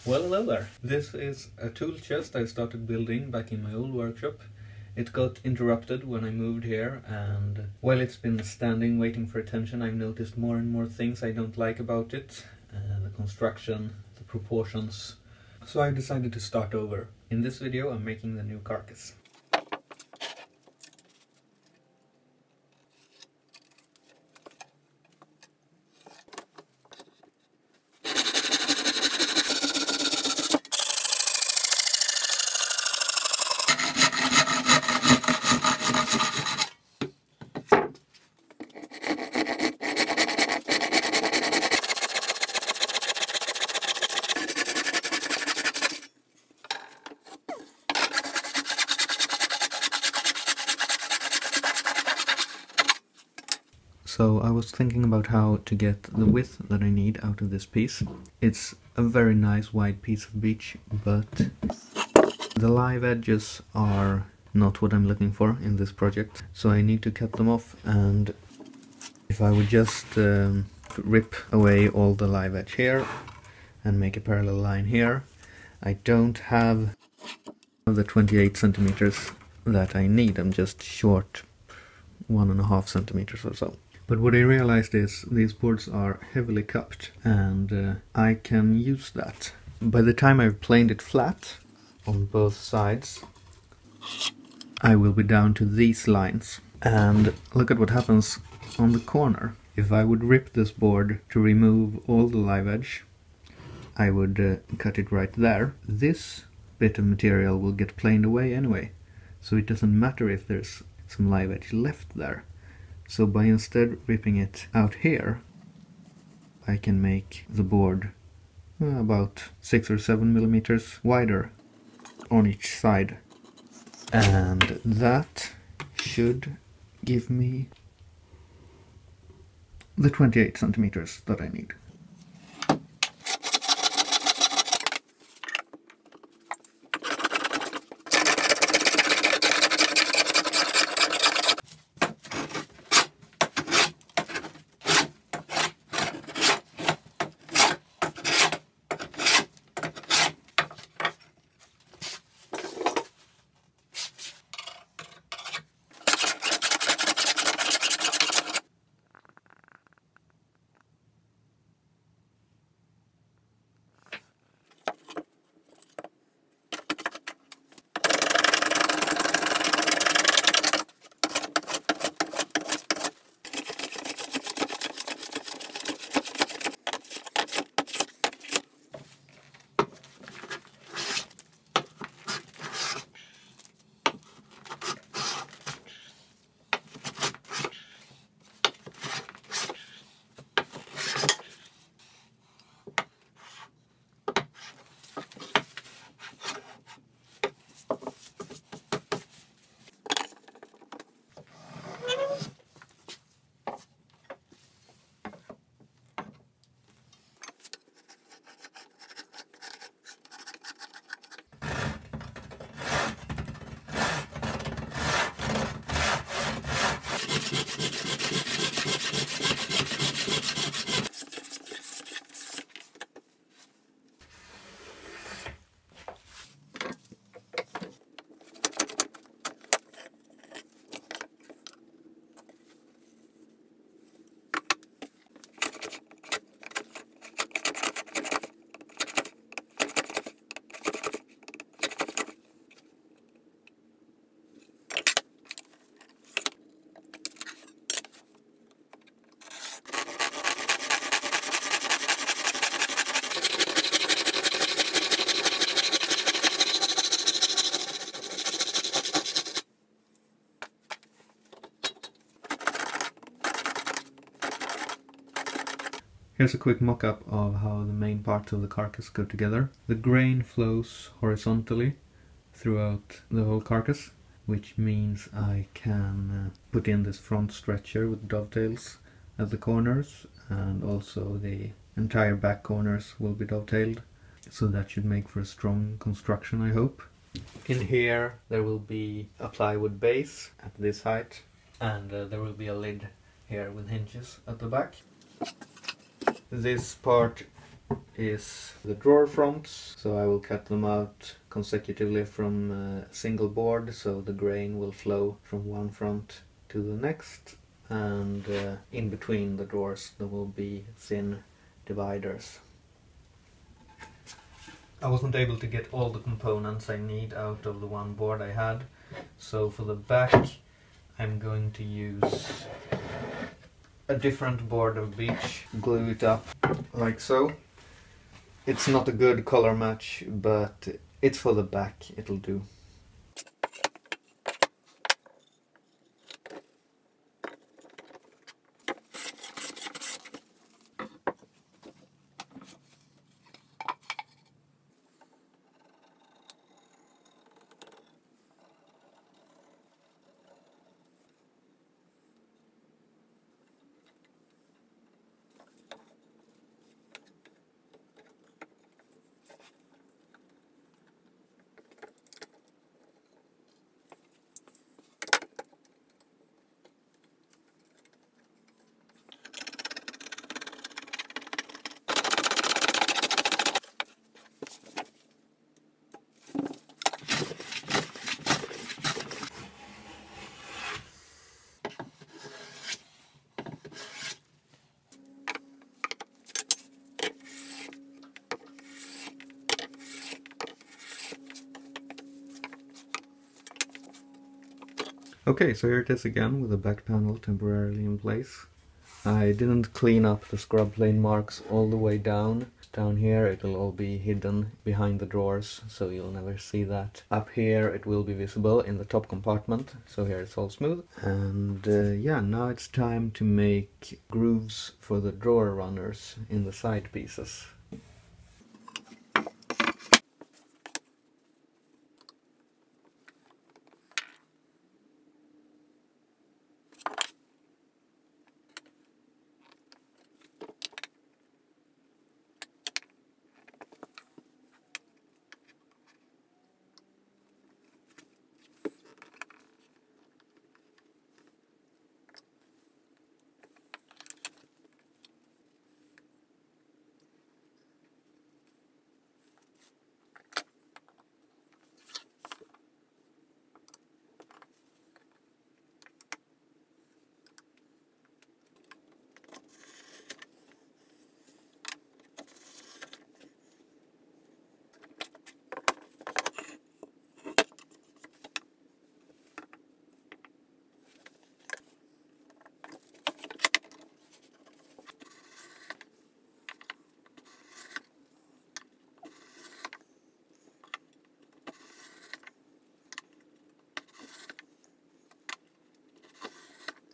Well, hello there. This is a tool chest I started building back in my old workshop. It got interrupted when I moved here, and while it's been standing waiting for attention, I've noticed more and more things I don't like about it. The construction, the proportions. So I decided to start over. In this video I'm making the new carcass. So I was thinking about how to get the width that I need out of this piece. It's a very nice wide piece of beech, but the live edges are not what I'm looking for in this project. So I need to cut them off, and if I would just rip away all the live edge here and make a parallel line here, I don't have the 28 centimeters that I need. I'm just short 1.5 centimeters or so. But what I realized is these boards are heavily cupped, and I can use that. By the time I've planed it flat on both sides, I will be down to these lines. And look at what happens on the corner. If I would rip this board to remove all the live edge, I would cut it right there. This bit of material will get planed away anyway, so it doesn't matter if there's some live edge left there. So by instead ripping it out here, I can make the board about 6 or 7 millimeters wider on each side. And that should give me the 28 centimeters that I need. Here's a quick mock-up of how the main parts of the carcass go together. The grain flows horizontally throughout the whole carcass, which means I can put in this front stretcher with dovetails at the corners, and also the entire back corners will be dovetailed, so that should make for a strong construction, I hope. In here there will be a plywood base at this height, and there will be a lid here with hinges at the back. This part is the drawer fronts, so I will cut them out consecutively from a single board so the grain will flow from one front to the next, and in between the drawers there will be thin dividers. I wasn't able to get all the components I need out of the one board I had, so for the back I'm going to use a different board of beech, glue it up like so. It's not a good color match, but it's for the back, it'll do. Okay, so here it is again with the back panel temporarily in place. I didn't clean up the scrub plane marks all the way down. Down here it will all be hidden behind the drawers, so you'll never see that. Up here it will be visible in the top compartment, so here it's all smooth. And yeah, now it's time to make grooves for the drawer runners in the side pieces.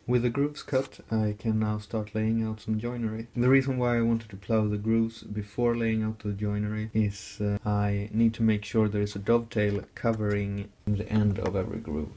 With the grooves cut, I can now start laying out some joinery. The reason why I wanted to plough the grooves before laying out the joinery is I need to make sure there is a dovetail covering the end of every groove.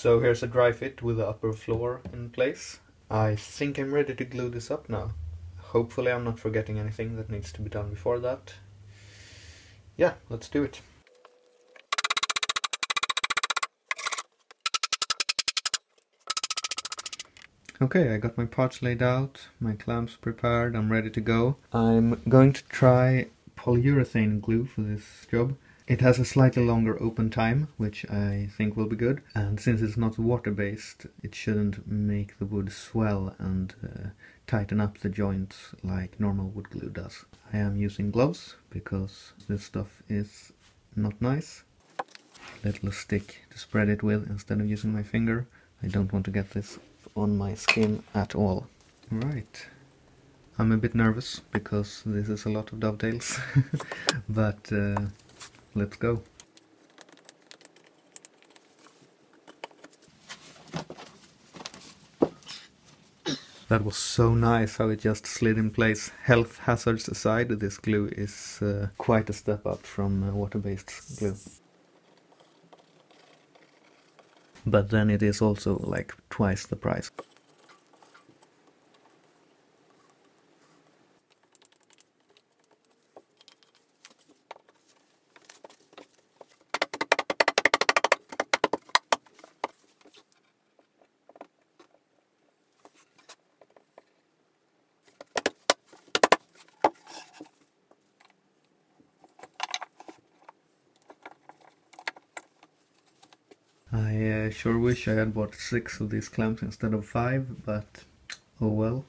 So here's a dry fit with the upper floor in place. I think I'm ready to glue this up now. Hopefully I'm not forgetting anything that needs to be done before that. Yeah, let's do it. Okay, I got my parts laid out, my clamps prepared, I'm ready to go. I'm going to try polyurethane glue for this job. It has a slightly longer open time, which I think will be good. And since it's not water-based, it shouldn't make the wood swell and tighten up the joints like normal wood glue does. I am using gloves because this stuff is not nice. Little stick to spread it with instead of using my finger. I don't want to get this on my skin at all. Right. I'm a bit nervous because this is a lot of dovetails, but let's go. That was so nice how it just slid in place. Health hazards aside, this glue is quite a step up from water-based glue. But then it is also like twice the price. I sure wish I had bought 6 of these clamps instead of 5, but oh well.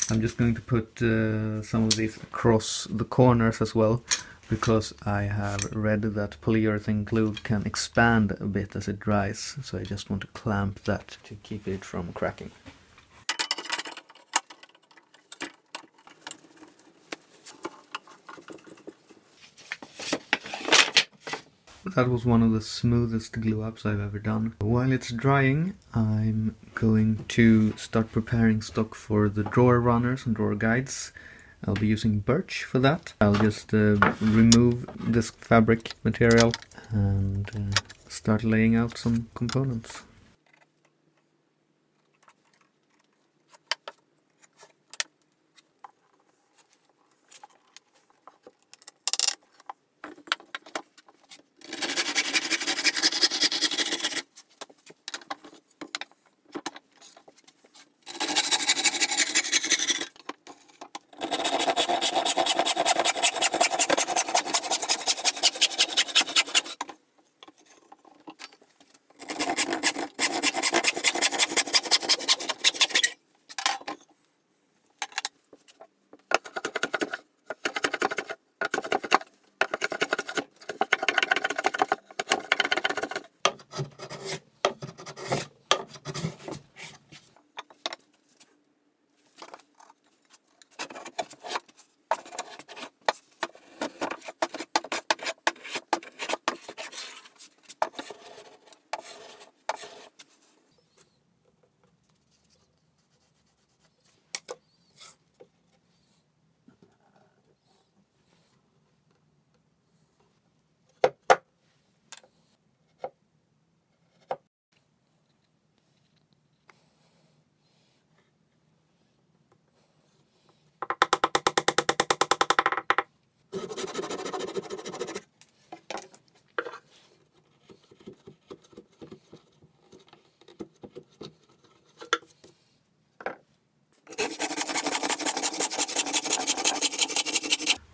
I'm just going to put some of these across the corners as well, because I have read that polyurethane glue can expand a bit as it dries, so I just want to clamp that to keep it from cracking. That was one of the smoothest glue ups I've ever done. While it's drying, I'm going to start preparing stock for the drawer runners and drawer guides. I'll be using birch for that. I'll just remove this fabric material and start laying out some components.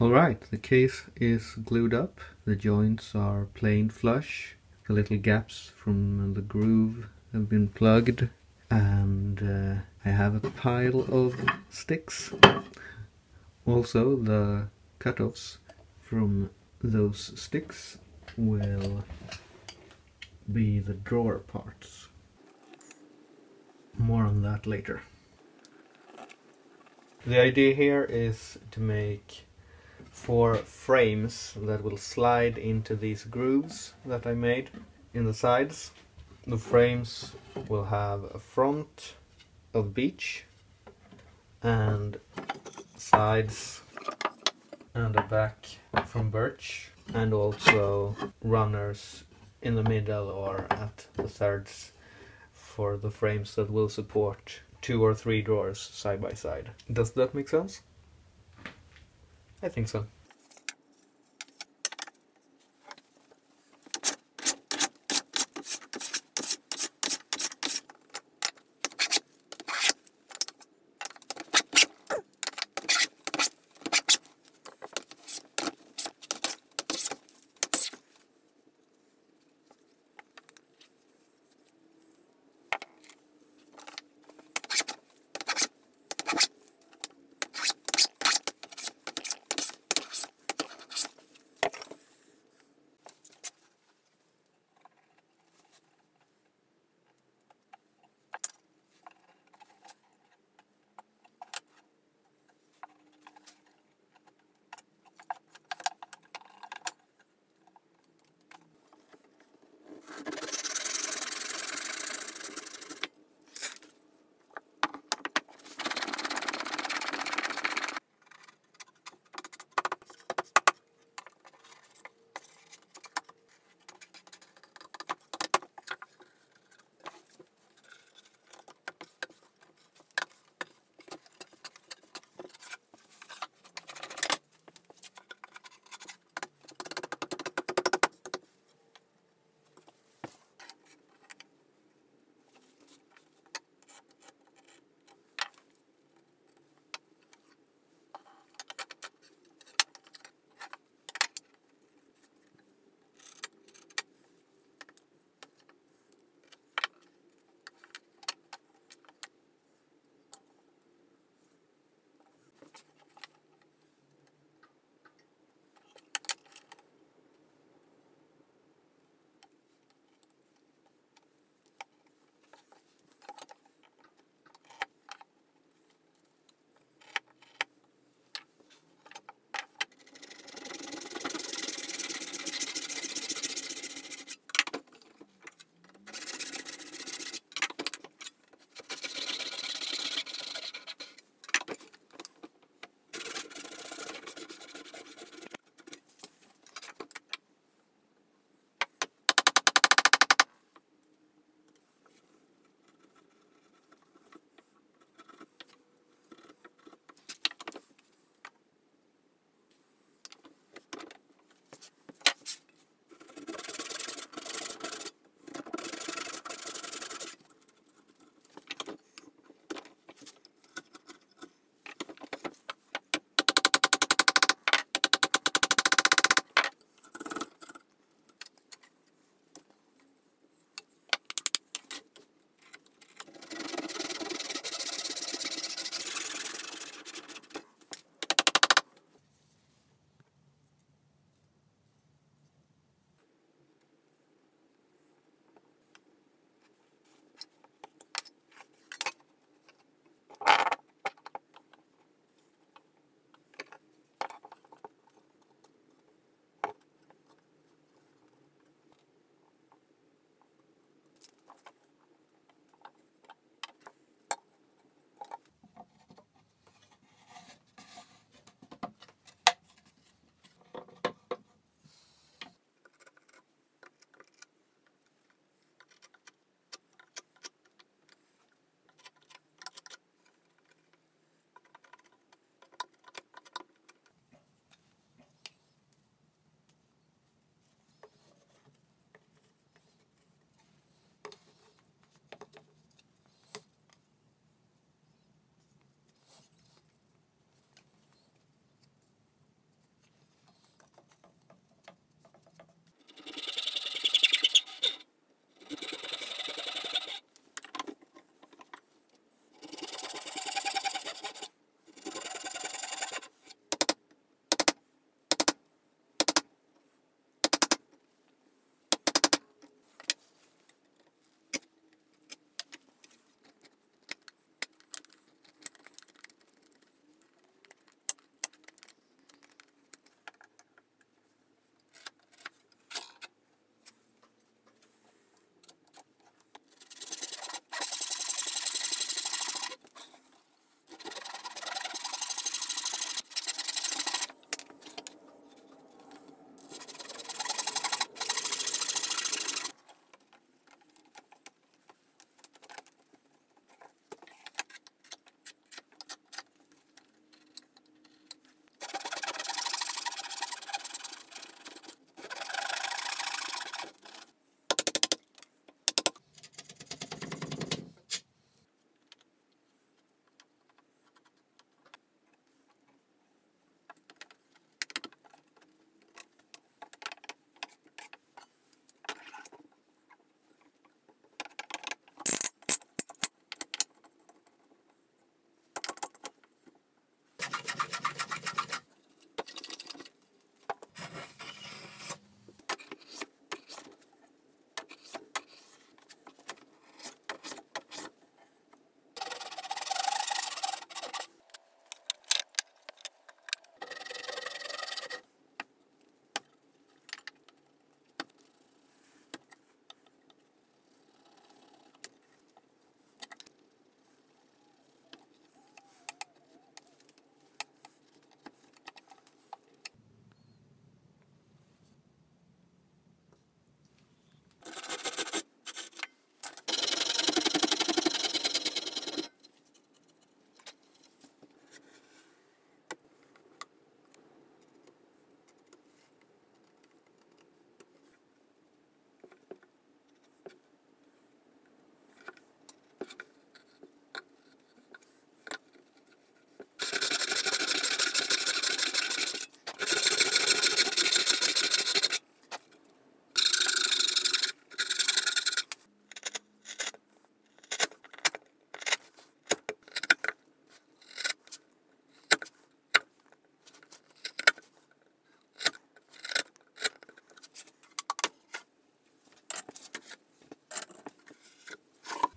Alright, the case is glued up, the joints are plain flush, the little gaps from the groove have been plugged, and I have a pile of sticks. Also, the cut-offs from those sticks will be the drawer parts. More on that later. The idea here is to make 4 frames that will slide into these grooves that I made in the sides. The frames will have a front of beech and sides and a back from birch, and also runners in the middle or at the thirds for the frames that will support 2 or 3 drawers side by side. Does that make sense? I think so.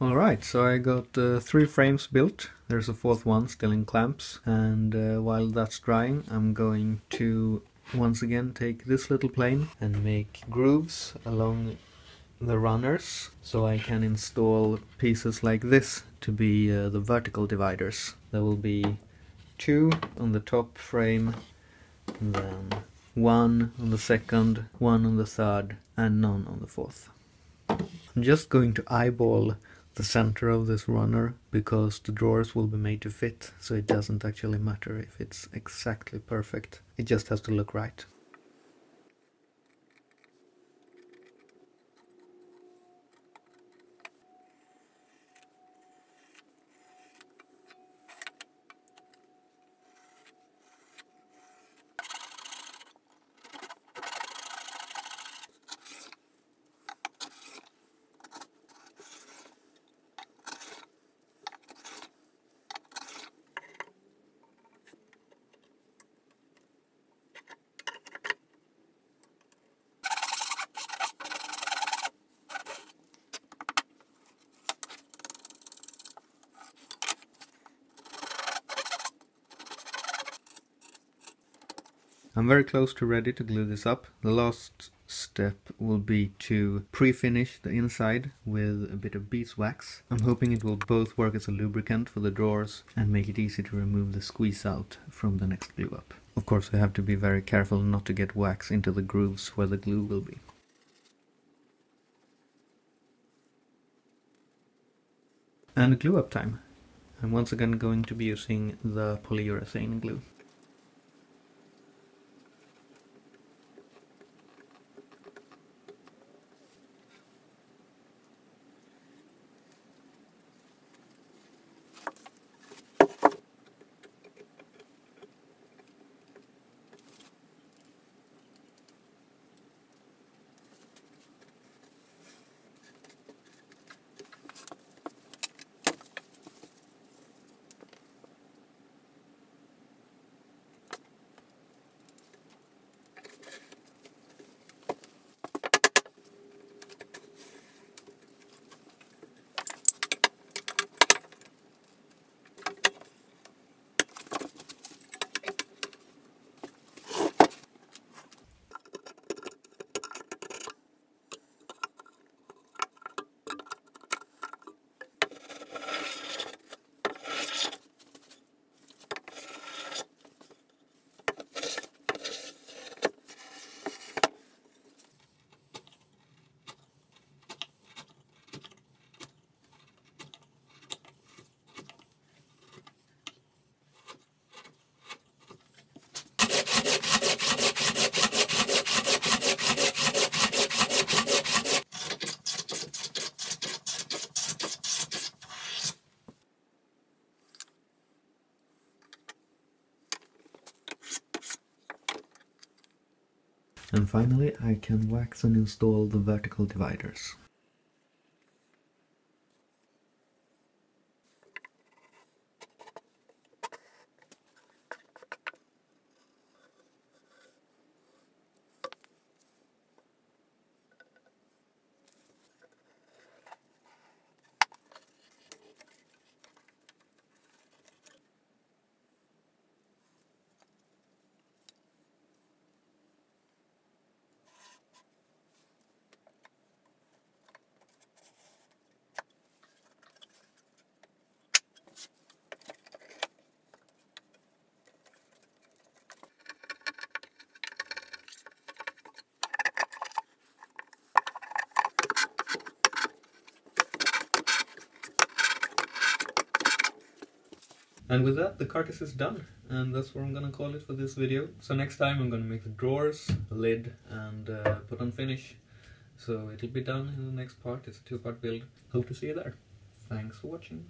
Alright, so I got 3 frames built. There's a 4th one still in clamps, and while that's drying I'm going to once again take this little plane and make grooves along the runners so I can install pieces like this to be the vertical dividers. There will be 2 on the top frame, and then 1 on the second, 1 on the third, and none on the 4th. I'm just going to eyeball the center of this runner because the drawers will be made to fit, so it doesn't actually matter if it's exactly perfect. It just has to look right. I'm very close to ready to glue this up. The last step will be to pre-finish the inside with a bit of beeswax. I'm hoping it will both work as a lubricant for the drawers and make it easy to remove the squeeze out from the next glue up. Of course, I have to be very careful not to get wax into the grooves where the glue will be. And glue up time. I'm once again going to be using the polyurethane glue. And finally, I can wax and install the vertical dividers. And with that, the carcass is done, and that's what I'm gonna call it for this video. So next time I'm gonna make the drawers, the lid, and put on finish. So it'll be done in the next part. It's a 2-part build. Hope to see you there. Thanks for watching.